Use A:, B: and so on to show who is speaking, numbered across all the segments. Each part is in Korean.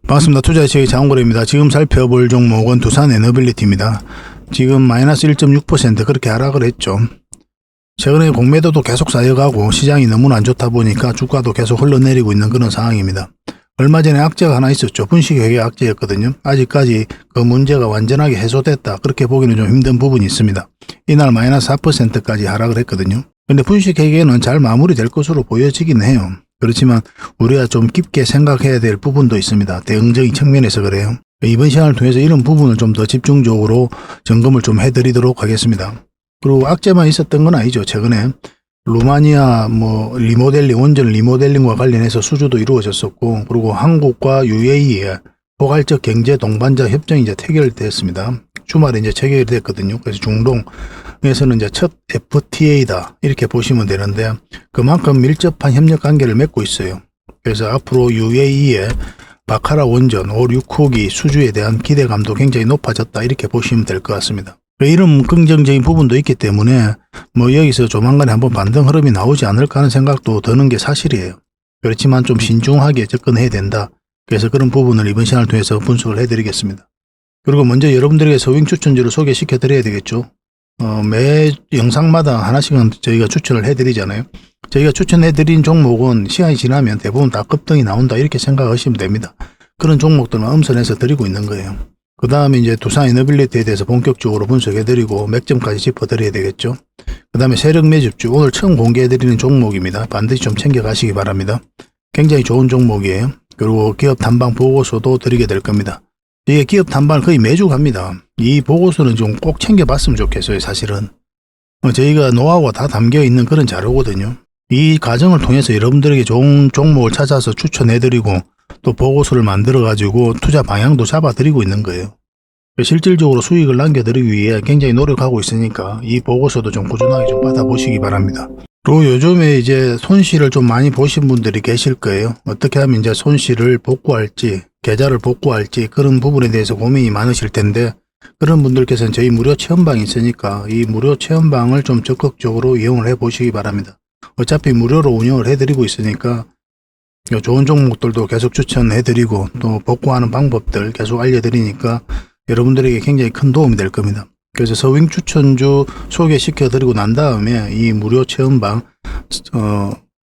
A: 반갑습니다. 투자의식의 장원거래입니다. 지금 살펴볼 종목은 두산에너빌리티입니다. 지금 마이너스 1.6% 그렇게 하락을 했죠. 최근에 공매도도 계속 쌓여가고 시장이 너무나 안 좋다 보니까 주가도 계속 흘러내리고 있는 그런 상황입니다. 얼마 전에 악재가 하나 있었죠. 분식회계 악재였거든요. 아직까지 그 문제가 완전하게 해소됐다. 그렇게 보기는 좀 힘든 부분이 있습니다. 이날 마이너스 4%까지 하락을 했거든요. 근데 분식회계는 잘 마무리될 것으로 보여지긴 해요. 그렇지만 우리가 좀 깊게 생각해야 될 부분도 있습니다. 대응적인 측면에서 그래요. 이번 시간을 통해서 이런 부분을 좀 더 집중적으로 점검을 좀 해드리도록 하겠습니다. 그리고 악재만 있었던 건 아니죠. 최근에 루마니아 리모델링, 원전 리모델링과 관련해서 수주도 이루어졌었고, 그리고 한국과 UAE의 포괄적 경제 동반자 협정이 이제 체결됐습니다. 주말에 이제 체결이 됐거든요. 그래서 중동에서는 이제 첫 FTA다 이렇게 보시면 되는데, 그만큼 밀접한 협력 관계를 맺고 있어요. 그래서 앞으로 UAE의 바카라 원전 5, 6호기 수주에 대한 기대감도 굉장히 높아졌다 이렇게 보시면 될 것 같습니다. 이런 긍정적인 부분도 있기 때문에 여기서 조만간에 한번 반등 흐름이 나오지 않을까 하는 생각도 드는 게 사실이에요. 그렇지만 좀 신중하게 접근해야 된다. 그래서 그런 부분을 이번 시간을 통해서 분석을 해드리겠습니다. 그리고 먼저 여러분들에게 서윙 추천주를 소개시켜 드려야 되겠죠. 매 영상마다 하나씩은 저희가 추천을 해드리잖아요. 저희가 추천해드린 종목은 시간이 지나면 대부분 다 급등이 나온다 이렇게 생각하시면 됩니다. 그런 종목들만 엄선해서 드리고 있는 거예요. 그 다음에 이제 두산에너빌리티에 대해서 본격적으로 분석해드리고 맥점까지 짚어드려야 되겠죠. 그 다음에 세력 매집주 오늘 처음 공개해드리는 종목입니다. 반드시 좀 챙겨가시기 바랍니다. 굉장히 좋은 종목이에요. 그리고 기업 탐방 보고서도 드리게 될 겁니다. 이게 기업 탐방을 거의 매주 갑니다. 이 보고서는 좀 꼭 챙겨봤으면 좋겠어요. 사실은 저희가 노하우가 다 담겨있는 그런 자료거든요. 이 과정을 통해서 여러분들에게 좋은 종목을 찾아서 추천해드리고 또 보고서를 만들어가지고 투자 방향도 잡아드리고 있는 거예요. 실질적으로 수익을 남겨드리기 위해 굉장히 노력하고 있으니까 이 보고서도 좀 꾸준하게 좀 받아보시기 바랍니다. 그리고 요즘에 이제 손실을 좀 많이 보신 분들이 계실 거예요. 어떻게 하면 이제 손실을 복구할지, 계좌를 복구할지 그런 부분에 대해서 고민이 많으실 텐데, 그런 분들께서는 저희 무료 체험방이 있으니까 이 무료 체험방을 좀 적극적으로 이용을 해 보시기 바랍니다. 어차피 무료로 운영을 해드리고 있으니까 좋은 종목들도 계속 추천해드리고 또 복구하는 방법들 계속 알려드리니까 여러분들에게 굉장히 큰 도움이 될 겁니다. 그래서 서윙 추천주 소개시켜드리고 난 다음에 이 무료 체험방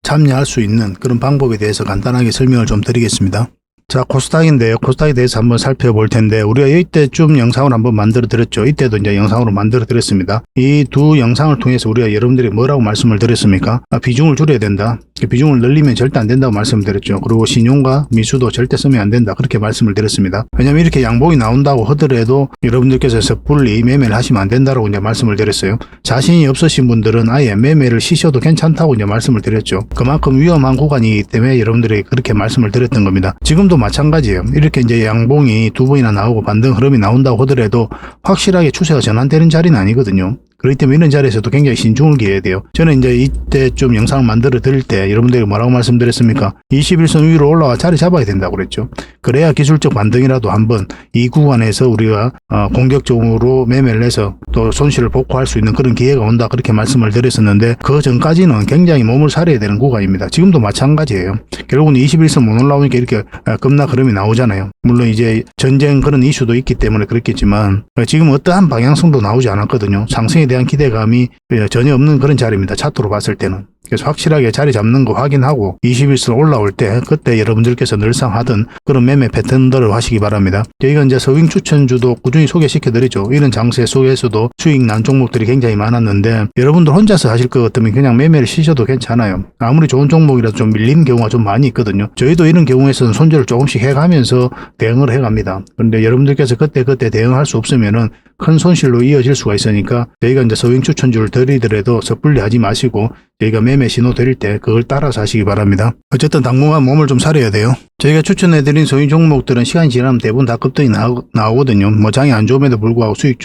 A: 참여할 수 있는 그런 방법에 대해서 간단하게 설명을 좀 드리겠습니다. 자, 코스닥인데요. 코스닥에 대해서 한번 살펴볼 텐데, 우리가 이때쯤 영상을 한번 만들어 드렸죠. 이때도 이제 영상으로 만들어 드렸습니다. 이 두 영상을 통해서 우리가 여러분들이 뭐라고 말씀을 드렸습니까? 비중을 줄여야 된다. 비중을 늘리면 절대 안 된다고 말씀을 드렸죠. 그리고 신용과 미수도 절대 쓰면 안 된다. 그렇게 말씀을 드렸습니다. 왜냐면 이렇게 양봉이 나온다고 하더라도 여러분들께서 섣불리 매매를 하시면 안 된다고 이제 말씀을 드렸어요. 자신이 없으신 분들은 아예 매매를 쉬셔도 괜찮다고 이제 말씀을 드렸죠. 그만큼 위험한 구간이기 때문에 여러분들이 그렇게 말씀을 드렸던 겁니다. 지금도 마찬가지예요. 이렇게 이제 양봉이 두 번이나 나오고 반등 흐름이 나온다고 하더라도 확실하게 추세가 전환되는 자리는 아니거든요. 그렇기 때문에 이런 자리에서도 굉장히 신중을 기해야 돼요. 저는 이제 이때쯤 영상을 만들어 드릴 때 여러분들에게 뭐라고 말씀드렸습니까? 21선 위로 올라와 자리 잡아야 된다고 그랬죠. 그래야 기술적 반등이라도 한번 이 구간에서 우리가 공격적으로 매매를 해서 또 손실을 복구할 수 있는 그런 기회가 온다 그렇게 말씀을 드렸었는데, 그 전까지는 굉장히 몸을 사려야 되는 구간입니다. 지금도 마찬가지예요. 결국은 21선 못 올라오니까 이렇게 급락 흐름이 나오잖아요. 물론 이제 전쟁 그런 이슈도 있기 때문에 그렇겠지만 지금 어떠한 방향성도 나오지 않았거든요. 상승에 대한 기대감이 전혀 없는 그런 자리입니다. 차트로 봤을 때는. 그래서 확실하게 자리 잡는 거 확인하고 21선 올라올 때 그때 여러분들께서 늘상 하던 그런 매매 패턴들을 하시기 바랍니다. 저희가 이제 서윙 추천주도 꾸준히 소개시켜 드리죠. 이런 장세 속에서도 수익 난 종목들이 굉장히 많았는데, 여러분들 혼자서 하실 것 같으면 그냥 매매를 쉬셔도 괜찮아요. 아무리 좋은 종목이라도 좀 밀리는 경우가 좀 많이 있거든요. 저희도 이런 경우에서는 손절을 조금씩 해가면서 대응을 해갑니다. 그런데 여러분들께서 그때 대응할 수 없으면은 큰 손실로 이어질 수가 있으니까 저희가 이제 서윙 추천주를 드리더라도 섣불리 하지 마시고 저희가 매매 신호 드릴 때 그걸 따라서 하시기 바랍니다. 어쨌든 당분간 몸을 좀 사려야 돼요. 저희가 추천해드린 서윙 종목들은 시간이 지나면 대부분 다 급등이 나오거든요. 장이 안 좋음에도 불구하고 수익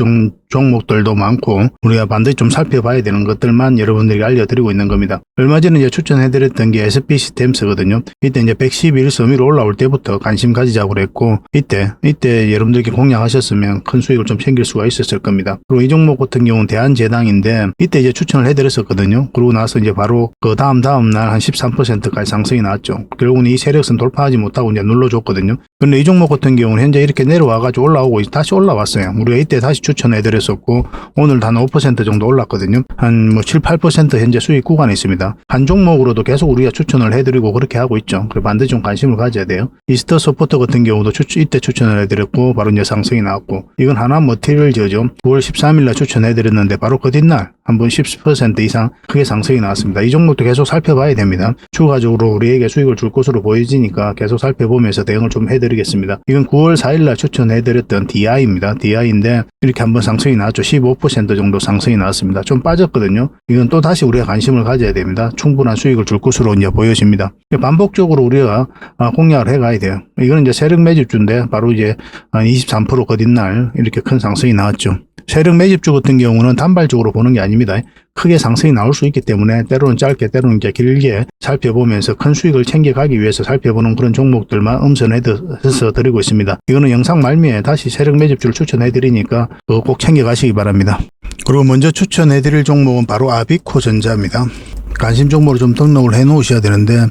A: 종목들도 많고 우리가 반드시 좀 살펴봐야 되는 것들만 여러분들에게 알려드리고 있는 겁니다. 얼마 전에 이제 추천해드렸던 게 SP시스템스거든요. 이때 이제 111선 위로 올라올 때부터 관심 가지자고 그랬고, 이때 여러분들께 공략하셨으면 큰 수익을 좀 챙길 수가 있었을 겁니다. 그리고 이 종목 같은 경우는 대한제당인데 이때 이제 추천을 해드렸었거든요. 그러고 나서 이제 바로 그 다음 날 한 13%까지 상승이 나왔죠. 결국은 이 세력선 돌파하지 못하고 이제 눌러줬거든요. 근데 이 종목 같은 경우는 현재 이렇게 내려와가지고 올라오고 다시 올라왔어요. 우리가 이때 다시 추천해드렸었고 오늘 한 5% 정도 올랐거든요. 한 뭐 7, 8% 현재 수익 구간에 있습니다. 한 종목으로도 계속 우리가 추천을 해드리고 그렇게 하고 있죠. 그래서 반드시 좀 관심을 가져야 돼요. 이스터 서포터 같은 경우도 이때 추천을 해드렸고 바로 이제 상승이 나왔고 이건 하나 머티리얼즈죠. 9월 13일날 추천해드렸는데 바로 그 뒷날 한번 10% 이상 크게 상승이 나왔습니다. 이 종목도 계속 살펴봐야 됩니다. 추가적으로 우리에게 수익을 줄 것으로 보여지니까 계속 살펴보면서 대응을 좀 해드리겠습니다. 이건 9월 4일날 추천해드렸던 DI입니다. DI인데 이렇게 한번 상승이 나왔죠. 15% 정도 상승이 나왔습니다. 좀 빠졌거든요. 이건 또 다시 우리가 관심을 가져야 됩니다. 충분한 수익을 줄 것으로 이제 보여집니다. 반복적으로 우리가 공략을 해가야 돼요. 이거는 이제 세력 매집주인데 바로 이제 23% 거뒷날 이렇게 큰 상승이 나왔죠. 세력 매집주 같은 경우는 단발적으로 보는 게 아닙니다. 크게 상승이 나올 수 있기 때문에 때로는 짧게 때로는 이제 길게 살펴보면서 큰 수익을 챙겨가기 위해서 살펴보는 그런 종목들만 음선해서 드리고 있습니다. 이거는 영상 말미에 다시 세력 매집주를 추천해 드리니까 그거 꼭 챙겨가시기 바랍니다. 그리고 먼저 추천해 드릴 종목은 바로 아비코전자입니다. 관심 종목으로 좀 등록을 해 놓으셔야 되는데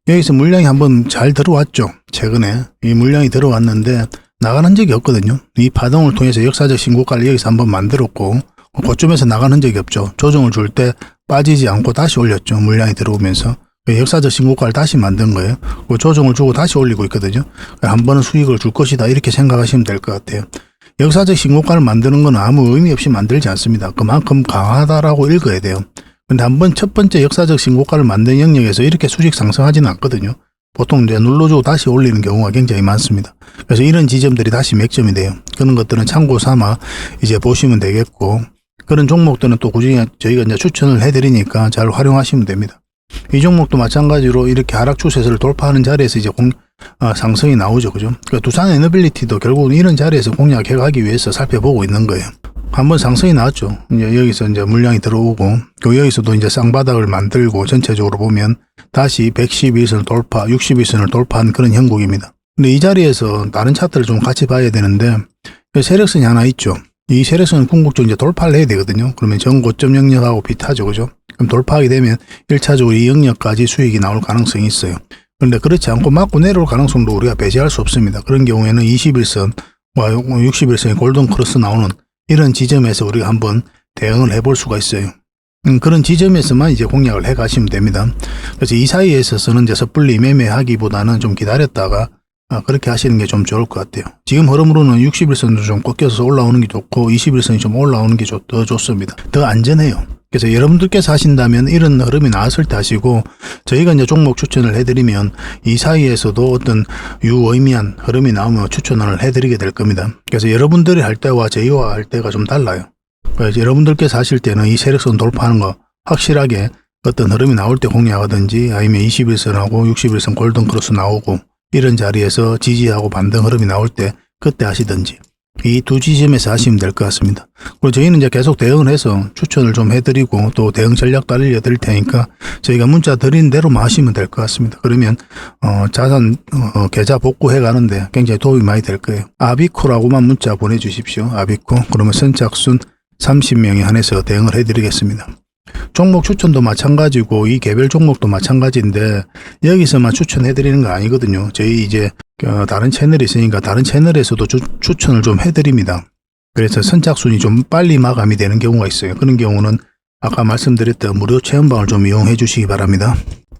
A: 여기서 물량이 한번 잘 들어왔죠. 최근에 이 물량이 들어왔는데 나간 흔적이 없거든요. 이 파동을 통해서 역사적 신고가를 여기서 한번 만들었고 그쯤에서 나간 흔적이 없죠. 조정을 줄 때 빠지지 않고 다시 올렸죠. 물량이 들어오면서 역사적 신고가를 다시 만든 거예요. 조정을 주고 다시 올리고 있거든요. 한 번은 수익을 줄 것이다 이렇게 생각하시면 될 것 같아요. 역사적 신고가를 만드는 건 아무 의미 없이 만들지 않습니다. 그만큼 강하다라고 읽어야 돼요. 근데 한번 첫 번째 역사적 신고가를 만든 영역에서 이렇게 수직 상승하지는 않거든요. 보통 이제 눌러주고 다시 올리는 경우가 굉장히 많습니다. 그래서 이런 지점들이 다시 맥점이 돼요. 그런 것들은 참고 삼아 이제 보시면 되겠고, 그런 종목들은 또 꾸준히 저희가 이제 추천을 해드리니까 잘 활용하시면 됩니다. 이 종목도 마찬가지로 이렇게 하락 추세를 돌파하는 자리에서 이제 상승이 나오죠. 그죠? 그러니까 두산 에너빌리티도 결국은 이런 자리에서 공략해 가기 위해서 살펴보고 있는 거예요. 한번 상승이 나왔죠. 이제 여기서 이제 물량이 들어오고, 여기서도 이제 쌍바닥을 만들고 전체적으로 보면 다시 112선을 돌파, 61선을 돌파한 그런 형국입니다. 근데 이 자리에서 다른 차트를 좀 같이 봐야 되는데, 세력선이 하나 있죠. 이 세력선은 궁극적으로 이제 돌파를 해야 되거든요. 그러면 전고점 영역하고 비슷하죠. 그죠? 그럼 돌파하게 되면 1차적으로 이 영역까지 수익이 나올 가능성이 있어요. 그런데 그렇지 않고 맞고 내려올 가능성도 우리가 배제할 수 없습니다. 그런 경우에는 21선과 61선의 골든 크로스 나오는 이런 지점에서 우리가 한번 대응을 해볼 수가 있어요. 그런 지점에서만 이제 공략을 해 가시면 됩니다. 그래서 이 사이에 있어서는 이제 섣불리 매매하기보다는 좀 기다렸다가 그렇게 하시는 게 좀 좋을 것 같아요. 지금 흐름으로는 61선도 좀 꺾여서 올라오는 게 좋고 21선이 좀 올라오는 게 더 좋습니다. 더 안전해요. 그래서 여러분들께서 하신다면 이런 흐름이 나왔을 때 하시고, 저희가 이제 종목 추천을 해드리면 이 사이에서도 어떤 유의미한 흐름이 나오면 추천을 해드리게 될 겁니다. 그래서 여러분들이 할 때와 저희와 할 때가 좀 달라요. 그래서 여러분들께서 하실 때는 이 세력선 돌파하는 거 확실하게 어떤 흐름이 나올 때 공략하든지, 아니면 21선하고 61선 골든 크로스 나오고 이런 자리에서 지지하고 반등 흐름이 나올 때 그때 하시든지, 이 두 지점에서 하시면 될 것 같습니다. 그리고 저희는 이제 계속 대응을 해서 추천을 좀 해드리고 또 대응 전략도 알려드릴 테니까 저희가 문자 드린 대로만 하시면 될 것 같습니다. 그러면 자산 계좌 복구해 가는데 굉장히 도움이 많이 될 거예요. 아비코라고만 문자 보내주십시오. 아비코. 그러면 선착순 30명에 한해서 대응을 해드리겠습니다. 종목 추천도 마찬가지고 이 개별 종목도 마찬가지인데 여기서만 추천해드리는 거 아니거든요. 저희 이제 다른 채널이 있으니까 다른 채널에서도 추천을 좀 해드립니다. 그래서 선착순이 좀 빨리 마감이 되는 경우가 있어요. 그런 경우는 아까 말씀드렸던 무료 체험방을 좀 이용해 주시기 바랍니다.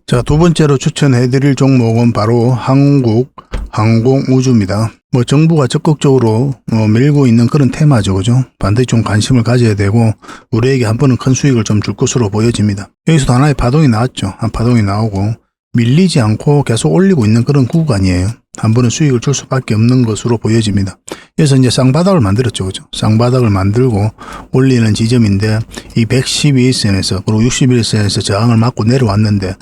A: 자, 두 번째로 추천해드릴 종목은 바로 한국항공우주입니다. 정부가 적극적으로 밀고 있는 그런 테마죠. 그죠? 반드시 좀 관심을 가져야 되고, 우리에게 한 번은 큰 수익을 좀 줄 것으로 보여집니다. 여기서도 하나의 파동이 나왔죠. 한 파동이 나오고, 밀리지 않고 계속 올리고 있는 그런 구간이에요. 한 번은 수익을 줄 수밖에 없는 것으로 보여집니다. 그래서 이제 쌍바닥을 만들었죠. 그죠? 쌍바닥을 만들고 올리는 지점인데, 이 112선에서 그리고 61선에서 저항을 맞고 내려왔는데,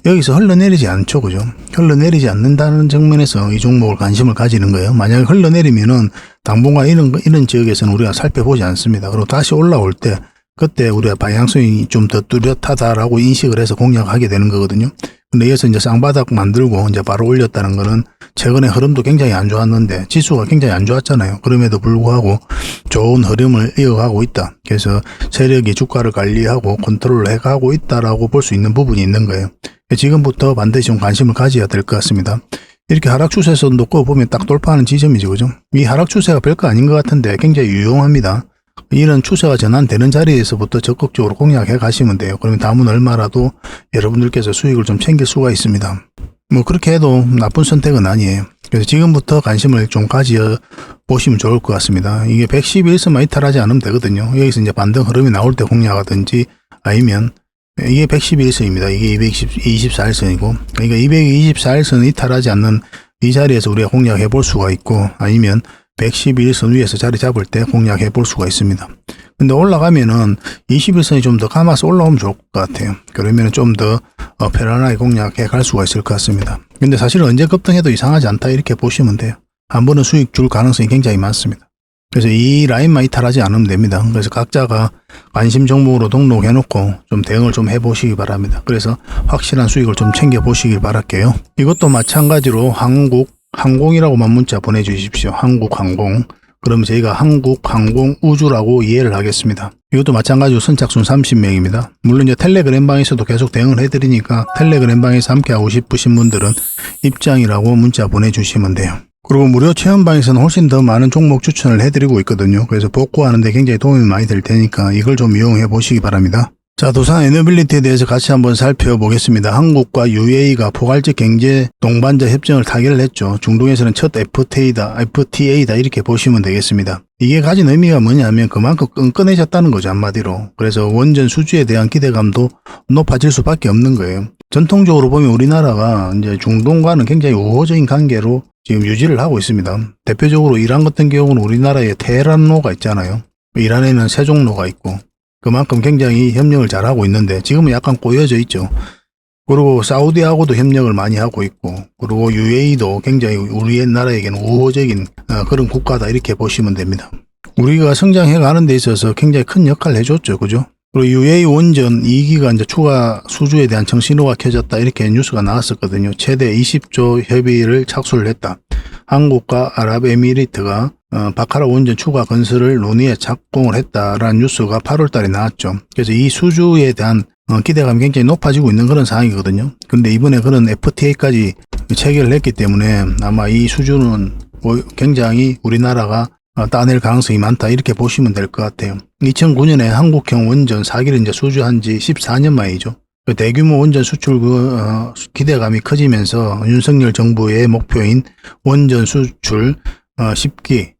A: 여기서 흘러내리지 않죠. 그죠? 흘러내리지 않는다는 측면에서 이 종목을 관심을 가지는 거예요. 만약에 흘러내리면은 당분간 이런 지역에서는 우리가 살펴보지 않습니다. 그리고 다시 올라올 때, 그때 우리가 방향성이 좀 더 뚜렷하다라고 인식을 해서 공략하게 되는 거거든요. 근데 여기서 이제 쌍바닥 만들고 이제 바로 올렸다는 거는 최근에 흐름도 굉장히 안 좋았는데 지수가 굉장히 안 좋았잖아요. 그럼에도 불구하고 좋은 흐름을 이어가고 있다. 그래서 세력이 주가를 관리하고 컨트롤을 해가고 있다라고 볼 수 있는 부분이 있는 거예요. 지금부터 반드시 좀 관심을 가져야 될 것 같습니다. 이렇게 하락 추세선 놓고 보면 딱 돌파하는 지점이죠. 그죠? 이 하락 추세가 별거 아닌 것 같은데 굉장히 유용합니다. 이런 추세가 전환되는 자리에서부터 적극적으로 공략해 가시면 돼요. 그러면 다음은 얼마라도 여러분들께서 수익을 좀 챙길 수가 있습니다. 뭐 그렇게 해도 나쁜 선택은 아니에요. 그래서 지금부터 관심을 좀 가져 보시면 좋을 것 같습니다. 이게 111선만 이탈하지 않으면 되거든요. 여기서 이제 반등 흐름이 나올 때 공략하든지 아니면 이게 111선입니다. 이게 224일선이고 그러니까 224일선을 이탈하지 않는 이 자리에서 우리가 공략해 볼 수가 있고 아니면 111선 위에서 자리 잡을 때 공략해 볼 수가 있습니다. 근데 올라가면은 21선이 좀 더 감아서 올라오면 좋을 것 같아요. 그러면 좀 더 편안하게 공략해 갈 수가 있을 것 같습니다. 근데 사실은 언제 급등해도 이상하지 않다 이렇게 보시면 돼요. 한 번은 수익 줄 가능성이 굉장히 많습니다. 그래서 이 라인만 이탈하지 않으면 됩니다. 그래서 각자가 관심 종목으로 등록해 놓고 좀 대응을 좀 해보시기 바랍니다. 그래서 확실한 수익을 좀 챙겨 보시길 바랄게요. 이것도 마찬가지로 항공이라고만 문자 보내주십시오. 한국항공. 그러면 저희가 한국항공우주라고 이해를 하겠습니다. 이것도 마찬가지로 선착순 30명입니다. 물론 이제 텔레그램 방에서도 계속 대응을 해드리니까 텔레그램 방에서 함께하고 싶으신 분들은 입장이라고 문자 보내주시면 돼요. 그리고 무료 체험방에서는 훨씬 더 많은 종목 추천을 해드리고 있거든요. 그래서 복구하는데 굉장히 도움이 많이 될 테니까 이걸 좀 이용해 보시기 바랍니다. 자, 두산 에너빌리티에 대해서 같이 한번 살펴보겠습니다. 한국과 UAE가 포괄적 경제 동반자 협정을 타결을 했죠. 중동에서는 첫 FTA다 이렇게 보시면 되겠습니다. 이게 가진 의미가 뭐냐면 그만큼 끈끈해졌다는 거죠, 한마디로. 그래서 원전 수주에 대한 기대감도 높아질 수밖에 없는 거예요. 전통적으로 보면 우리나라가 이제 중동과는 굉장히 우호적인 관계로 지금 유지를 하고 있습니다. 대표적으로 이란 같은 경우는 우리나라에 테헤란로가 있잖아요. 이란에는 세종로가 있고 그만큼 굉장히 협력을 잘하고 있는데 지금은 약간 꼬여져 있죠. 그리고 사우디하고도 협력을 많이 하고 있고 그리고 UAE도 굉장히 우리 나라에게는 우호적인 그런 국가다 이렇게 보시면 됩니다. 우리가 성장해 가는 데 있어서 굉장히 큰 역할을 해줬죠. 그죠? 그리고 UAE 원전 2기가 이제 추가 수주에 대한 정신호가 켜졌다 이렇게 뉴스가 나왔었거든요. 최대 20조 협의를 착수를 했다. 한국과 아랍에미리트가 바카라 원전 추가 건설을 논의에 착공을 했다라는 뉴스가 8월 달에 나왔죠. 그래서 이 수주에 대한 기대감이 굉장히 높아지고 있는 그런 상황이거든요. 그런데 이번에 그런 FTA까지 체결을 했기 때문에 아마 이 수주는 굉장히 우리나라가 따낼 가능성이 많다 이렇게 보시면 될 것 같아요. 2009년에 한국형 원전 4기를 이제 수주한 지 14년 만이죠. 대규모 원전 수출 기대감이 커지면서 윤석열 정부의 목표인 원전 수출 10기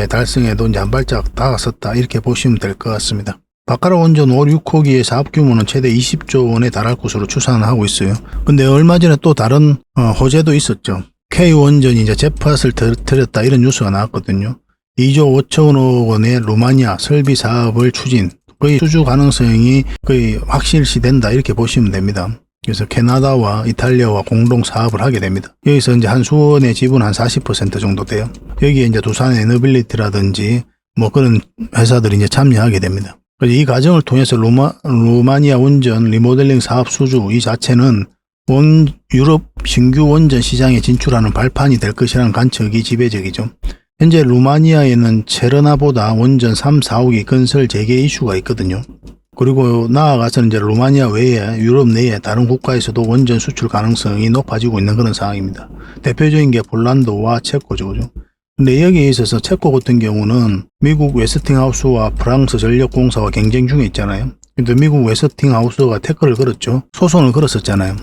A: 달성에도 이제 한 발짝 다가섰다 이렇게 보시면 될 것 같습니다. 바카라 원전 5, 6호기의 사업 규모는 최대 20조 원에 달할 것으로 추산을 하고 있어요. 근데 얼마 전에 또 다른 호재도 있었죠. K원전이 이제 잭팟을 터뜨렸다 이런 뉴스가 나왔거든요. 2조 5천억 원의 루마니아 설비 사업을 추진, 거의 수주 가능성이 거의 확실시된다 이렇게 보시면 됩니다. 그래서 캐나다와 이탈리아와 공동 사업을 하게 됩니다. 여기서 이제 한 수원의 지분 한 40% 정도 돼요. 여기에 이제 두산 에너빌리티라든지 뭐 그런 회사들이 이제 참여하게 됩니다. 그래서 이 과정을 통해서 루마니아 원전 리모델링 사업 수주 이 자체는 유럽 신규 원전 시장에 진출하는 발판이 될 것이라는 관측이 지배적이죠. 현재 루마니아에는 체르나보다 원전 3, 4호기 건설 재개 이슈가 있거든요. 그리고 나아가서는 이제 루마니아 외에 유럽 내에 다른 국가에서도 원전 수출 가능성이 높아지고 있는 그런 상황입니다. 대표적인 게 폴란드와 체코죠. 근데 여기에 있어서 체코 같은 경우는 미국 웨스팅하우스와 프랑스 전력공사와 경쟁 중에 있잖아요. 근데 미국 웨스팅하우스가 태클을 걸었죠. 소송을 걸었었잖아요.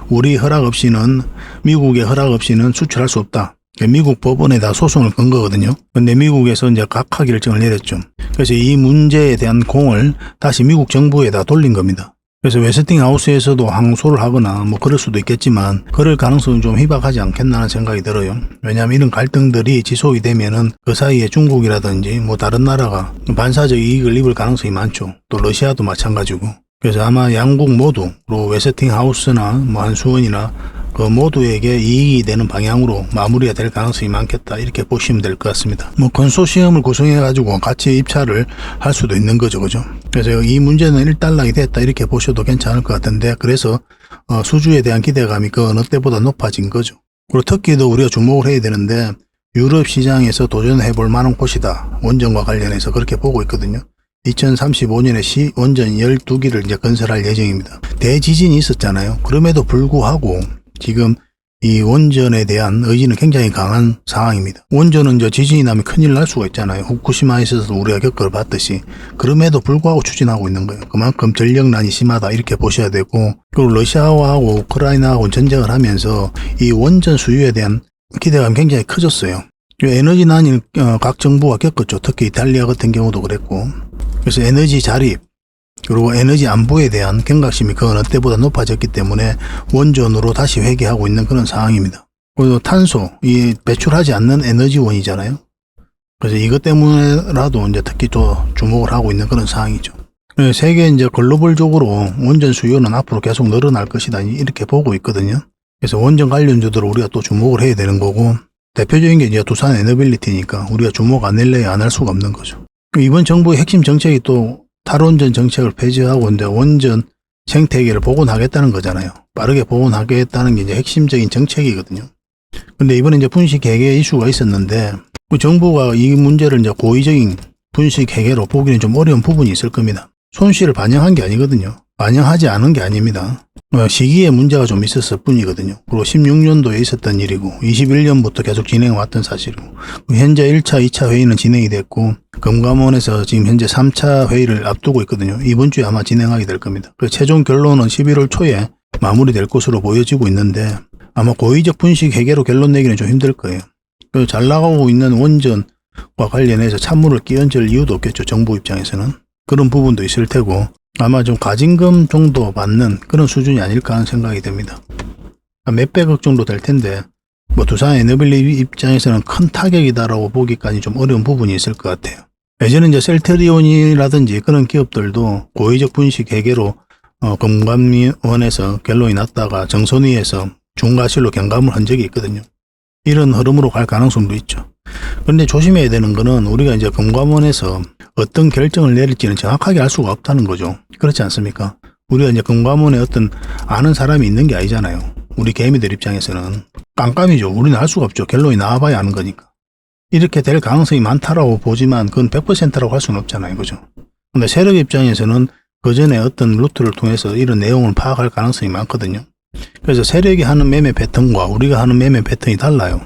A: 우리 허락 없이는 미국의 허락 없이는 수출할 수 없다. 미국 법원에다 소송을 건 거거든요. 근데 미국에서 이제 각하 결정을 내렸죠. 그래서 이 문제에 대한 공을 다시 미국 정부에다 돌린 겁니다. 그래서 웨스팅하우스에서도 항소를 하거나 뭐 그럴 수도 있겠지만 그럴 가능성은 좀 희박하지 않겠나는 생각이 들어요. 왜냐하면 이런 갈등들이 지속이 되면은 그 사이에 중국이라든지 뭐 다른 나라가 반사적 이익을 입을 가능성이 많죠. 또 러시아도 마찬가지고. 그래서 아마 양국 모두, 웨스팅하우스나 뭐 한수원이나 그 모두에게 이익이 되는 방향으로 마무리가 될 가능성이 많겠다 이렇게 보시면 될 것 같습니다. 뭐 컨소시엄을 구성해 가지고 같이 입찰을 할 수도 있는 거죠. 그죠? 그래서 이 문제는 일단락이 됐다 이렇게 보셔도 괜찮을 것 같은데 그래서 수주에 대한 기대감이 그 어느 때보다 높아진 거죠. 그리고 특히도 우리가 주목을 해야 되는데 유럽 시장에서 도전해 볼 만한 곳이다. 원전과 관련해서 그렇게 보고 있거든요. 2035년에 원전 12기를 이제 건설할 예정입니다. 대지진이 있었잖아요. 그럼에도 불구하고 지금 이 원전에 대한 의지는 굉장히 강한 상황입니다. 원전은 지진이 나면 큰일 날 수가 있잖아요. 후쿠시마에서도 우리가 겪어봤듯이. 그럼에도 불구하고 추진하고 있는 거예요. 그만큼 전력난이 심하다 이렇게 보셔야 되고, 그리고 러시아하고 우크라이나하고 전쟁을 하면서 이 원전 수요에 대한 기대감이 굉장히 커졌어요. 에너지난이 각 정부가 겪었죠. 특히 이탈리아 같은 경우도 그랬고. 그래서 에너지 자립 그리고 에너지 안보에 대한 경각심이 그 어느 때보다 높아졌기 때문에 원전으로 다시 회귀하고 있는 그런 상황입니다. 그리고 탄소, 이 배출하지 않는 에너지원이잖아요. 그래서 이것 때문에라도 이제 특히 또 주목을 하고 있는 그런 상황이죠. 세계 글로벌적으로 원전 수요는 앞으로 계속 늘어날 것이다 이렇게 보고 있거든요. 그래서 원전 관련주들을 우리가 또 주목을 해야 되는 거고, 대표적인 게 이제 두산 에너빌리티니까 우리가 주목 안 할래야 안 할 수가 없는 거죠. 이번 정부의 핵심 정책이 또 탈원전 정책을 폐지하고 이제 원전 생태계를 복원하겠다는 거잖아요. 빠르게 복원하겠다는 게 이제 핵심적인 정책이거든요. 근데 이번에 이제 분식 회계 이슈가 있었는데, 정부가 이 문제를 이제 고의적인 분식 회계로 보기는 좀 어려운 부분이 있을 겁니다. 손실을 반영한 게 아니거든요. 반영하지 않은 게 아닙니다. 시기에 문제가 좀 있었을 뿐이거든요. 그리고 16년도에 있었던 일이고 21년부터 계속 진행해왔던 사실이고, 현재 1차, 2차 회의는 진행이 됐고 금감원에서 지금 현재 3차 회의를 앞두고 있거든요. 이번 주에 아마 진행하게 될 겁니다. 그 최종 결론은 11월 초에 마무리될 것으로 보여지고 있는데, 아마 고의적 분식 회계로 결론 내기는 좀 힘들 거예요. 잘 나가고 있는 원전과 관련해서 찬물을 끼얹을 이유도 없겠죠. 정부 입장에서는. 그런 부분도 있을 테고, 아마 좀 가징금 정도 받는 그런 수준이 아닐까 하는 생각이 듭니다. 몇백억 정도 될 텐데, 두산 에너빌리 입장에서는 큰 타격이다라고 보기까지 좀 어려운 부분이 있을 것 같아요. 예전에 이제 셀트리온이라든지 그런 기업들도 고의적 분식 회계로 금감원에서 결론이 났다가 정선위에서 중과실로 경감을 한 적이 있거든요. 이런 흐름으로 갈 가능성도 있죠. 그런데 조심해야 되는 거는, 우리가 이제 금감원에서 어떤 결정을 내릴지는 정확하게 알 수가 없다는 거죠. 그렇지 않습니까? 우리가 이제 금감원에 어떤 아는 사람이 있는 게 아니잖아요. 우리 개미들 입장에서는 깜깜이죠. 우리는 알 수가 없죠. 결론이 나와봐야 아는 거니까. 이렇게 될 가능성이 많다라고 보지만 그건 100%라고 할 수는 없잖아요. 그죠? 근데 세력 입장에서는 그 전에 어떤 루트를 통해서 이런 내용을 파악할 가능성이 많거든요. 그래서 세력이 하는 매매 패턴과 우리가 하는 매매 패턴이 달라요.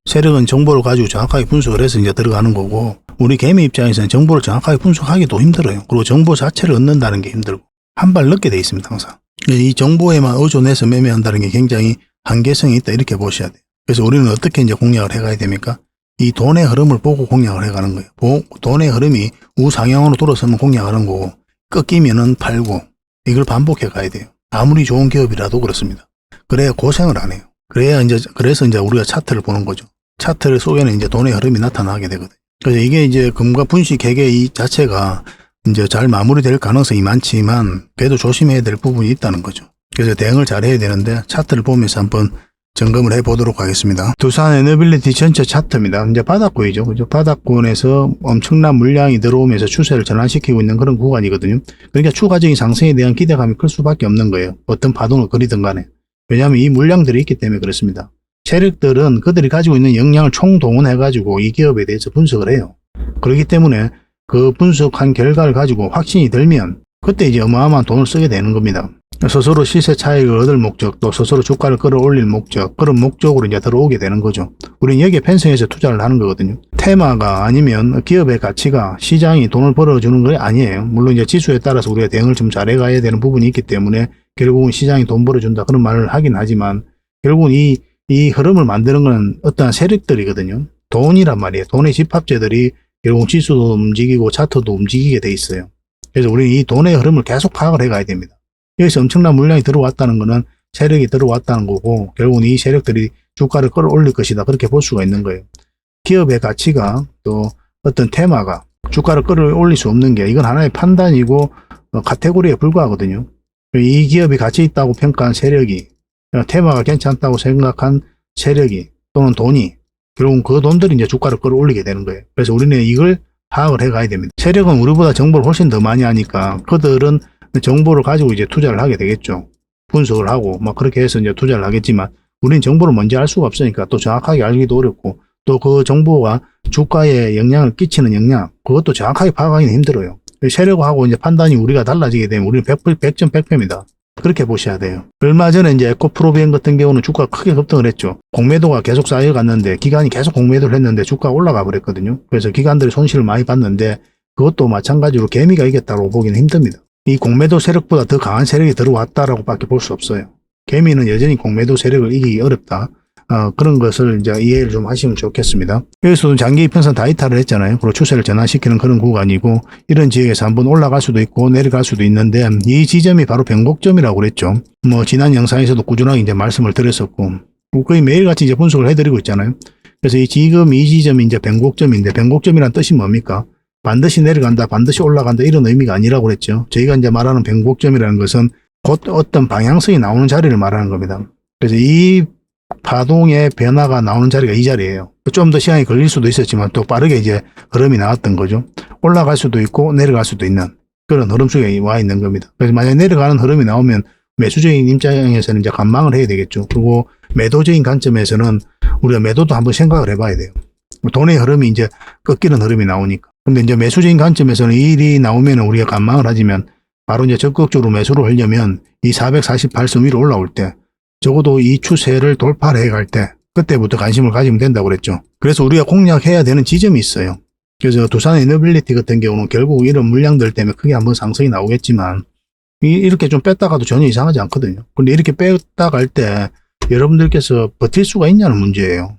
A: 세력은 정보를 가지고 정확하게 분석을 해서 이제 들어가는 거고, 우리 개미 입장에서는 정보를 정확하게 분석하기도 힘들어요. 그리고 정보 자체를 얻는다는 게 힘들고, 한 발 늦게 돼 있습니다, 항상. 이 정보에만 의존해서 매매한다는 게 굉장히 한계성이 있다 이렇게 보셔야 돼요. 그래서 우리는 어떻게 이제 공략을 해가야 됩니까? 이 돈의 흐름을 보고 공략을 해가는 거예요. 돈의 흐름이 우상향으로 돌아서면 공략하는 거고, 꺾이면은 팔고, 이걸 반복해 가야 돼요. 아무리 좋은 기업이라도 그렇습니다. 그래야 고생을 안 해요. 그래서 이제 우리가 차트를 보는 거죠. 차트 속에는 이제 돈의 흐름이 나타나게 되거든요. 그래서 이게 이제 금과 분식 회계 이 자체가 이제 잘 마무리될 가능성이 많지만, 그래도 조심해야 될 부분이 있다는 거죠. 그래서 대응을 잘 해야 되는데, 차트를 보면서 한번 점검을 해 보도록 하겠습니다. 두산 에너빌리티 전체 차트입니다. 이제 바닥권이죠. 그죠? 바닥권에서 엄청난 물량이 들어오면서 추세를 전환시키고 있는 그런 구간이거든요. 그러니까 추가적인 상승에 대한 기대감이 클 수밖에 없는 거예요. 어떤 파동을 그리든 간에. 왜냐하면 이 물량들이 있기 때문에 그렇습니다. 세력들은 그들이 가지고 있는 역량을 총동원해가지고 이 기업에 대해서 분석을 해요. 그렇기 때문에 그 분석한 결과를 가지고 확신이 들면 그때 이제 어마어마한 돈을 쓰게 되는 겁니다. 스스로 시세 차익을 얻을 목적, 또 스스로 주가를 끌어올릴 목적, 그런 목적으로 이제 들어오게 되는 거죠. 우리는 여기에 편성해서 투자를 하는 거거든요. 테마가 아니면 기업의 가치가 시장이 돈을 벌어주는 게 아니에요. 물론 이제 지수에 따라서 우리가 대응을 좀 잘해가야 되는 부분이 있기 때문에 결국은 시장이 돈 벌어준다 그런 말을 하긴 하지만, 결국은 이 흐름을 만드는 건 어떠한 세력들이거든요. 돈이란 말이에요. 돈의 집합체들이 결국 지수도 움직이고 차트도 움직이게 돼 있어요. 그래서 우리는 이 돈의 흐름을 계속 파악을 해가야 됩니다. 여기서 엄청난 물량이 들어왔다는 것은 세력이 들어왔다는 거고, 결국은 이 세력들이 주가를 끌어올릴 것이다 그렇게 볼 수가 있는 거예요. 기업의 가치가 또 어떤 테마가 주가를 끌어올릴 수 없는 게, 이건 하나의 판단이고 카테고리에 불과하거든요. 이 기업이 가치 있다고 평가한 세력이, 테마가 괜찮다고 생각한 세력이 또는 돈이, 결국은 그 돈들이 이제 주가를 끌어올리게 되는 거예요. 그래서 우리는 이걸 파악을 해가야 됩니다. 세력은 우리보다 정보를 훨씬 더 많이 하니까 그들은 정보를 가지고 이제 투자를 하게 되겠죠. 분석을 하고 막 그렇게 해서 이제 투자를 하겠지만, 우리는 정보를 먼저 알 수가 없으니까 또 정확하게 알기도 어렵고, 또 그 정보가 주가에 영향을 끼치는 영향, 그것도 정확하게 파악하기는 힘들어요. 세력하고 이제 판단이 우리가 달라지게 되면 우리는 100점 100패입니다. 그렇게 보셔야 돼요. 얼마 전에 이제 에코프로비엔 같은 경우는 주가가 크게 급등을 했죠. 공매도가 계속 쌓여갔는데 기관이 계속 공매도를 했는데 주가가 올라가 버렸거든요. 그래서 기관들이 손실을 많이 봤는데 그것도 마찬가지로 개미가 이겼다고 보기는 힘듭니다. 이 공매도 세력보다 더 강한 세력이 들어왔다라고 밖에 볼 수 없어요. 개미는 여전히 공매도 세력을 이기기 어렵다. 그런 것을 이제 이해를 좀 하시면 좋겠습니다. 여기서도 장기 이평선 다 이탈을 했잖아요. 그리고 추세를 전환시키는 그런 구간이고 이런 지역에서 한번 올라갈 수도 있고 내려갈 수도 있는데 이 지점이 바로 변곡점이라고 그랬죠. 뭐 지난 영상에서도 꾸준하게 이제 말씀을 드렸었고 거의 매일같이 이제 분석을 해드리고 있잖아요. 그래서 지금 이 지점이 이제 변곡점인데 변곡점이란 뜻이 뭡니까? 반드시 내려간다, 반드시 올라간다 이런 의미가 아니라고 그랬죠. 저희가 이제 말하는 변곡점이라는 것은 곧 어떤 방향성이 나오는 자리를 말하는 겁니다. 그래서 이 파동의 변화가 나오는 자리가 이 자리예요. 좀 더 시간이 걸릴 수도 있었지만 또 빠르게 이제 흐름이 나왔던 거죠. 올라갈 수도 있고 내려갈 수도 있는 그런 흐름 속에 와 있는 겁니다. 그래서 만약에 내려가는 흐름이 나오면 매수적인 입장에서는 이제 관망을 해야 되겠죠. 그리고 매도적인 관점에서는 우리가 매도도 한번 생각을 해봐야 돼요. 돈의 흐름이 이제 꺾이는 흐름이 나오니까. 근데 이제 매수적인 관점에서는 이 일이 나오면 우리가 관망을 하지만 바로 이제 적극적으로 매수를 하려면 이 448선 위로 올라올 때 적어도 이 추세를 돌파를 해갈 때 그때부터 관심을 가지면 된다고 그랬죠. 그래서 우리가 공략해야 되는 지점이 있어요. 그래서 두산 에너빌리티 같은 경우는 결국 이런 물량들 때문에 크게 한번 상승이 나오겠지만 이렇게 좀 뺐다가도 전혀 이상하지 않거든요. 근데 이렇게 뺐다 갈 때 여러분들께서 버틸 수가 있냐는 문제예요.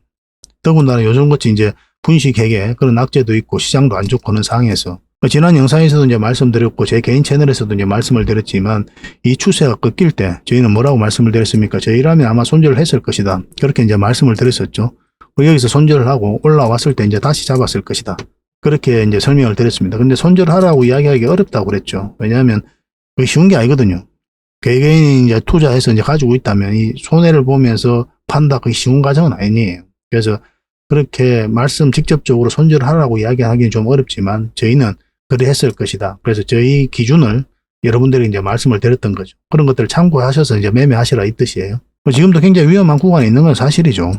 A: 더군다나 요즘같이 이제 분식회계 그런 악재도 있고 시장도 안 좋고 그런 상황에서 지난 영상에서도 이제 말씀드렸고 제 개인 채널에서도 이제 말씀을 드렸지만 이 추세가 꺾일 때 저희는 뭐라고 말씀을 드렸습니까? 저희라면 아마 손절을 했을 것이다. 그렇게 이제 말씀을 드렸었죠. 여기서 손절을 하고 올라왔을 때 이제 다시 잡았을 것이다. 그렇게 이제 설명을 드렸습니다. 근데 손절하라고 이야기하기 어렵다고 그랬죠. 왜냐하면 그게 쉬운 게 아니거든요. 개개인이 이제 투자해서 이제 가지고 있다면 이 손해를 보면서 판다 그게 쉬운 과정은 아니에요. 그래서 그렇게 말씀 직접적으로 손절하라고 이야기하기는 좀 어렵지만 저희는 그래 했을 것이다. 그래서 저희 기준을 여러분들이 이제 말씀을 드렸던 거죠. 그런 것들을 참고하셔서 이제 매매하시라 이 뜻이에요. 지금도 굉장히 위험한 구간에 있는 건 사실이죠.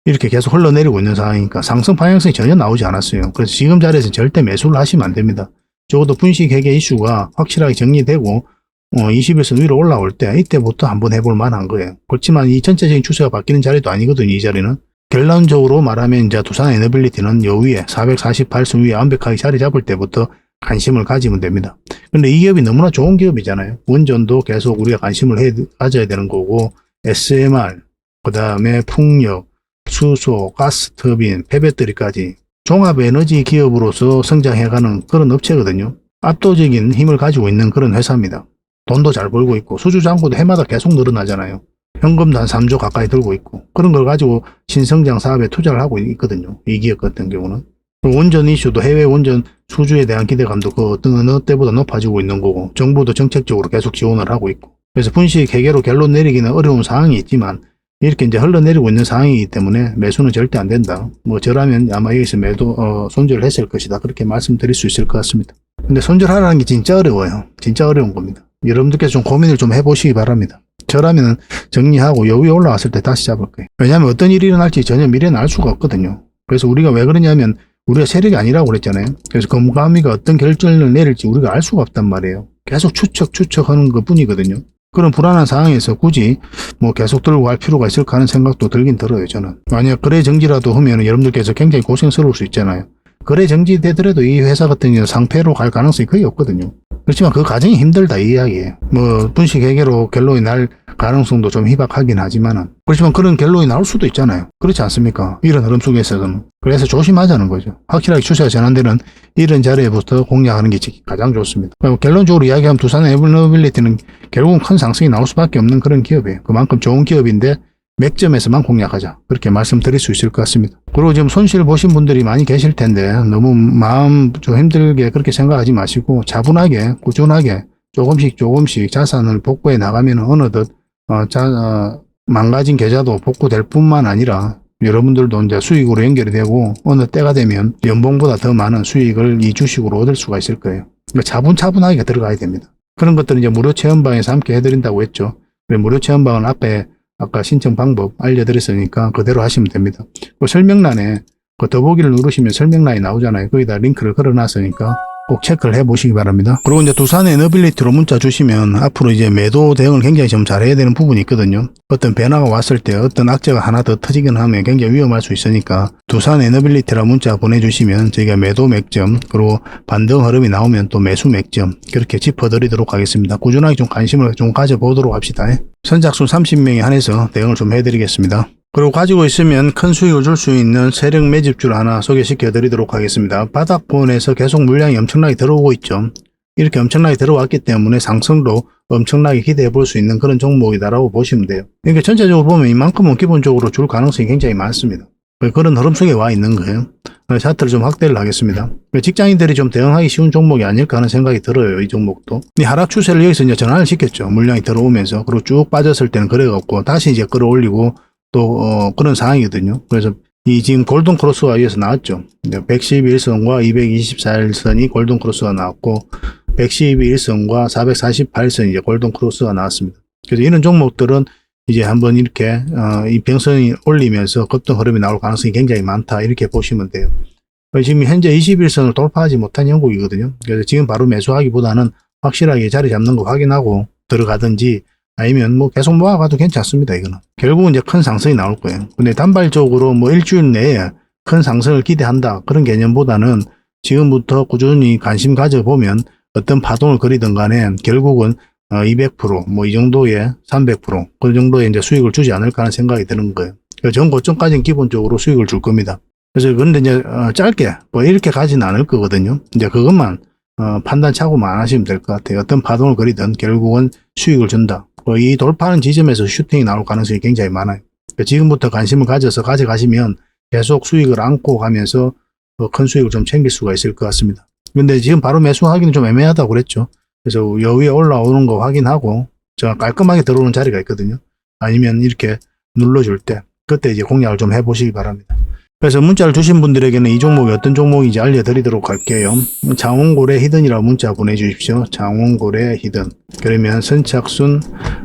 A: 이렇게 계속 흘러내리고 있는 상황이니까 상승 방향성이 전혀 나오지 않았어요. 그래서 지금 자리에서 절대 매수를 하시면 안 됩니다. 적어도 분식 회계 이슈가 확실하게 정리되고 21선 위로 올라올 때 이때부터 한번 해볼 만한 거예요. 그렇지만 이 전체적인 추세가 바뀌는 자리도 아니거든요. 이 자리는. 결론적으로 말하면 이제 두산 에너빌리티는 요 위에 448선 위에 완벽하게 자리 잡을 때부터 관심을 가지면 됩니다. 근데 이 기업이 너무나 좋은 기업이잖아요. 원전도 계속 우리가 관심을 가져야 되는 거고 SMR, 그 다음에 풍력, 수소, 가스터빈, 폐배터리까지 종합에너지 기업으로서 성장해가는 그런 업체거든요. 압도적인 힘을 가지고 있는 그런 회사입니다. 돈도 잘 벌고 있고 수주잔고도 해마다 계속 늘어나잖아요. 현금도 한 3조 가까이 들고 있고 그런 걸 가지고 신성장 사업에 투자를 하고 있거든요. 이 기업 같은 경우는. 원전 이슈도 해외 원전 수주에 대한 기대감도 그 어느 때보다 높아지고 있는 거고 정부도 정책적으로 계속 지원을 하고 있고 그래서 분식 회계로 결론 내리기는 어려운 상황이 있지만 이렇게 이제 흘러내리고 있는 상황이기 때문에 매수는 절대 안 된다. 뭐 저라면 아마 여기서 매도 손절을 했을 것이다. 그렇게 말씀드릴 수 있을 것 같습니다. 근데 손절하라는 게 진짜 어려워요. 진짜 어려운 겁니다. 여러분들께서 좀 고민을 좀 해보시기 바랍니다. 저라면 정리하고 여기 올라왔을 때 다시 잡을 거예요. 왜냐하면 어떤 일이 일어날지 전혀 미래는 알 수가 없거든요. 그래서 우리가 왜 그러냐면 우리가 세력이 아니라고 그랬잖아요. 그래서 금감위가 어떤 결정을 내릴지 우리가 알 수가 없단 말이에요. 계속 추측하는 것 뿐이거든요. 그런 불안한 상황에서 굳이 뭐 계속 들고 갈 필요가 있을까 하는 생각도 들긴 들어요, 저는. 만약 거래 정지라도 하면 여러분들께서 굉장히 고생스러울 수 있잖아요. 거래 정지되더라도 이 회사 같은 경우는 상패로 갈 가능성이 거의 없거든요. 그렇지만 그 과정이 힘들다 이 이야기예요. 뭐 분식 회계로 결론이 날 가능성도 좀 희박하긴 하지만은 그렇지만 그런 결론이 나올 수도 있잖아요. 그렇지 않습니까? 이런 흐름 속에서는. 그래서 조심하자는 거죠. 확실하게 추세가 전환되는 이런 자리에부터 공략하는 게 가장 좋습니다. 결론적으로 이야기하면 두산 에너빌리티는 결국은 큰 상승이 나올 수밖에 없는 그런 기업이에요. 그만큼 좋은 기업인데 맥점에서만 공략하자. 그렇게 말씀드릴 수 있을 것 같습니다. 그리고 지금 손실 보신 분들이 많이 계실 텐데 너무 마음 좀 힘들게 그렇게 생각하지 마시고 차분하게 꾸준하게 조금씩 자산을 복구해 나가면 어느덧 망가진 계좌도 복구될 뿐만 아니라 여러분들도 이제 수익으로 연결이 되고 어느 때가 되면 연봉보다 더 많은 수익을 이 주식으로 얻을 수가 있을 거예요. 그러니까 차분하게 들어가야 됩니다. 그런 것들은 이제 무료 체험방에서 함께 해드린다고 했죠. 무료 체험방은 앞에 아까 신청 방법 알려드렸으니까 그대로 하시면 됩니다. 그 설명란에 그 더보기를 누르시면 설명란이 나오잖아요. 거기다 링크를 걸어놨으니까 꼭 체크를 해 보시기 바랍니다. 그리고 이제 두산 에너빌리티로 문자 주시면 앞으로 이제 매도 대응을 굉장히 좀 잘해야 되는 부분이 있거든요. 어떤 변화가 왔을 때 어떤 악재가 하나 더 터지긴 하면 굉장히 위험할 수 있으니까 두산 에너빌리티라 문자 보내주시면 저희가 매도 맥점 그리고 반등 흐름이 나오면 또 매수 맥점 그렇게 짚어드리도록 하겠습니다. 꾸준하게 좀 관심을 좀 가져보도록 합시다. 선착순 30명에 한해서 대응을 좀 해드리겠습니다. 그리고 가지고 있으면 큰 수익을 줄 수 있는 세력 매집주를 하나 소개시켜 드리도록 하겠습니다. 바닥권에서 계속 물량이 엄청나게 들어오고 있죠. 이렇게 엄청나게 들어왔기 때문에 상승도 엄청나게 기대해 볼 수 있는 그런 종목이다라고 보시면 돼요. 그러니까 전체적으로 보면 이만큼은 기본적으로 줄 가능성이 굉장히 많습니다. 그런 흐름 속에 와 있는 거예요. 차트를 좀 확대를 하겠습니다. 직장인들이 좀 대응하기 쉬운 종목이 아닐까 하는 생각이 들어요. 이 종목도. 이 하락 추세를 여기서 이제 전환을 시켰죠. 물량이 들어오면서. 그리고 쭉 빠졌을 때는 그래갖고 다시 이제 끌어올리고 또 그런 상황이거든요. 그래서 이 지금 골든 크로스가 위에서 나왔죠. 111선과 224일선이 골든 크로스가 나왔고 112일선과 448선 이제 골든 크로스가 나왔습니다. 그래서 이런 종목들은 이제 한번 이렇게 이 병선이 올리면서 급등 흐름이 나올 가능성이 굉장히 많다 이렇게 보시면 돼요. 지금 현재 21선을 돌파하지 못한 영국이거든요. 그래서 지금 바로 매수하기보다는 확실하게 자리 잡는 거 확인하고 들어가든지 아니면 뭐 계속 모아가도 괜찮습니다. 이거는 결국은 이제 큰 상승이 나올 거예요. 근데 단발적으로 뭐 일주일 내에 큰 상승을 기대한다 그런 개념보다는 지금부터 꾸준히 관심 가져보면 어떤 파동을 그리든 간에 결국은 200% 뭐 이 정도의 300% 그 정도의 이제 수익을 주지 않을까 하는 생각이 드는 거예요. 전 고점까지는 기본적으로 수익을 줄 겁니다. 그래서 그런데 이제 짧게 뭐 이렇게 가지는 않을 거거든요. 이제 그것만 판단 착오만 하시면 될 것 같아요. 어떤 파동을 그리든 결국은 수익을 준다. 이 돌파하는 지점에서 슈팅이 나올 가능성이 굉장히 많아요. 지금부터 관심을 가져서 가져가시면 계속 수익을 안고 가면서 큰 수익을 좀 챙길 수가 있을 것 같습니다. 근데 지금 바로 매수하기는 좀 애매하다고 그랬죠. 그래서 여 위에 올라오는 거 확인하고 깔끔하게 들어오는 자리가 있거든요. 아니면 이렇게 눌러줄 때 그때 이제 공략을 좀 해보시기 바랍니다. 그래서 문자를 주신 분들에게는 이 종목이 어떤 종목인지 알려드리도록 할게요. 장원고래 히든이라고 문자 보내주십시오. 장원고래 히든. 그러면 선착순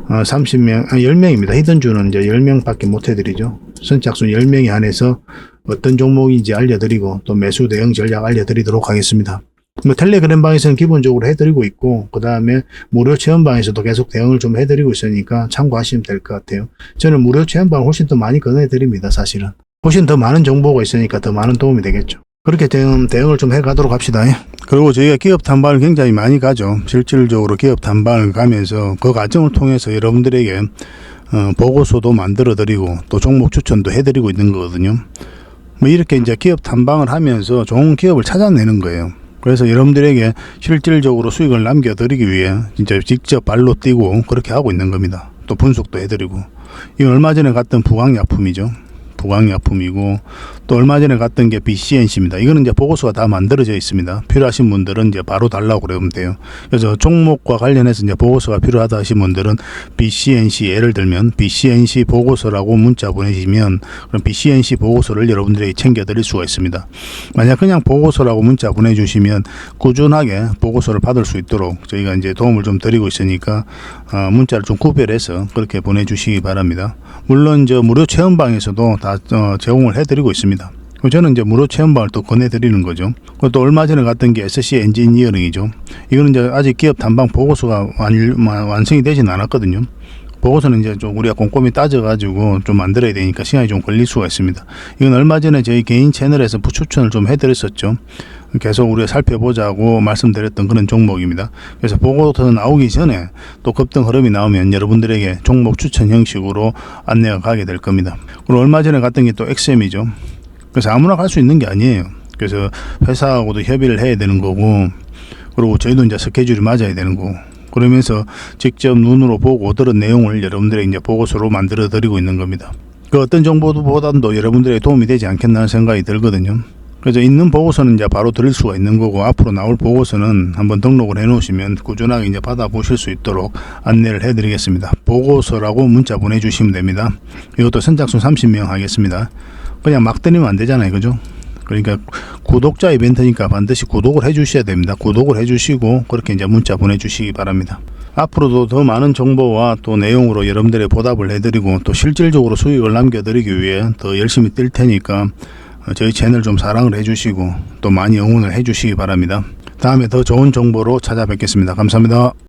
A: 10명입니다. 히든주는 이제 10명밖에 못 해드리죠. 선착순 10명에 한해서 어떤 종목인지 알려드리고 또 매수 대응 전략 알려드리도록 하겠습니다. 뭐 텔레그램 방에서는 기본적으로 해드리고 있고 그 다음에 무료 체험방에서도 계속 대응을 좀 해드리고 있으니까 참고하시면 될 것 같아요. 저는 무료 체험방을 훨씬 더 많이 권해드립니다. 사실은. 훨씬 더 많은 정보가 있으니까 더 많은 도움이 되겠죠. 그렇게 대응을 좀 해가도록 합시다. 그리고 저희가 기업 탐방을 굉장히 많이 가죠. 실질적으로 기업 탐방을 가면서 그 과정을 통해서 여러분들에게 보고서도 만들어 드리고 또 종목 추천도 해드리고 있는 거거든요. 뭐 이렇게 이제 기업 탐방을 하면서 좋은 기업을 찾아내는 거예요. 그래서 여러분들에게 실질적으로 수익을 남겨드리기 위해 진짜 직접 발로 뛰고 그렇게 하고 있는 겁니다. 또 분석도 해드리고. 이 얼마 전에 갔던 부강약품이죠. 부강약품이고 또 얼마 전에 갔던 게 BCNC입니다. 이거는 이제 보고서가 다 만들어져 있습니다. 필요하신 분들은 이제 바로 달라고 그러면 돼요. 그래서 종목과 관련해서 이제 보고서가 필요하다 하신 분들은 BCNC 예를 들면 BCNC 보고서라고 문자 보내시면 그럼 BCNC 보고서를 여러분들에게 챙겨드릴 수가 있습니다. 만약 그냥 보고서라고 문자 보내주시면 꾸준하게 보고서를 받을 수 있도록 저희가 이제 도움을 좀 드리고 있으니까 문자를 좀 구별해서 그렇게 보내주시기 바랍니다. 물론 저 무료 체험방에서도 다 제공을 해드리고 있습니다. 저는 이제 무료 체험방을 또 권해드리는 거죠. 또 얼마 전에 갔던 게 SC 엔지니어링이죠. 이거는 이제 아직 기업 탐방 보고서가 완성이 되진 않았거든요. 보고서는 이제 좀 우리가 꼼꼼히 따져가지고 좀 만들어야 되니까 시간이 좀 걸릴 수가 있습니다. 이건 얼마 전에 저희 개인 채널에서 추천을 좀 해드렸었죠. 계속 우리가 살펴보자고 말씀드렸던 그런 종목입니다. 그래서 보고서 나오기 전에 또 급등 흐름이 나오면 여러분들에게 종목 추천 형식으로 안내가 가게 될 겁니다. 그리고 얼마 전에 갔던 게 또 XM이죠. 그래서 아무나 갈 수 있는 게 아니에요. 그래서 회사하고도 협의를 해야 되는 거고, 그리고 저희도 이제 스케줄이 맞아야 되는 거고, 그러면서 직접 눈으로 보고 들은 내용을 여러분들에게 이제 보고서로 만들어 드리고 있는 겁니다. 그 어떤 정보보다도 여러분들에게 도움이 되지 않겠나 하는 생각이 들거든요. 그래서 있는 보고서는 이제 바로 드릴 수가 있는 거고, 앞으로 나올 보고서는 한번 등록을 해 놓으시면 꾸준하게 이제 받아보실 수 있도록 안내를 해 드리겠습니다. 보고서라고 문자 보내주시면 됩니다. 이것도 선착순 30명 하겠습니다. 그냥 막 드리면 안 되잖아요. 그죠? 그러니까 구독자 이벤트니까 반드시 구독을 해 주셔야 됩니다. 구독을 해 주시고 그렇게 이제 문자 보내주시기 바랍니다. 앞으로도 더 많은 정보와 또 내용으로 여러분들의 보답을 해드리고 또 실질적으로 수익을 남겨드리기 위해 더 열심히 뛸 테니까 저희 채널 좀 사랑을 해주시고 또 많이 응원을 해주시기 바랍니다. 다음에 더 좋은 정보로 찾아뵙겠습니다. 감사합니다.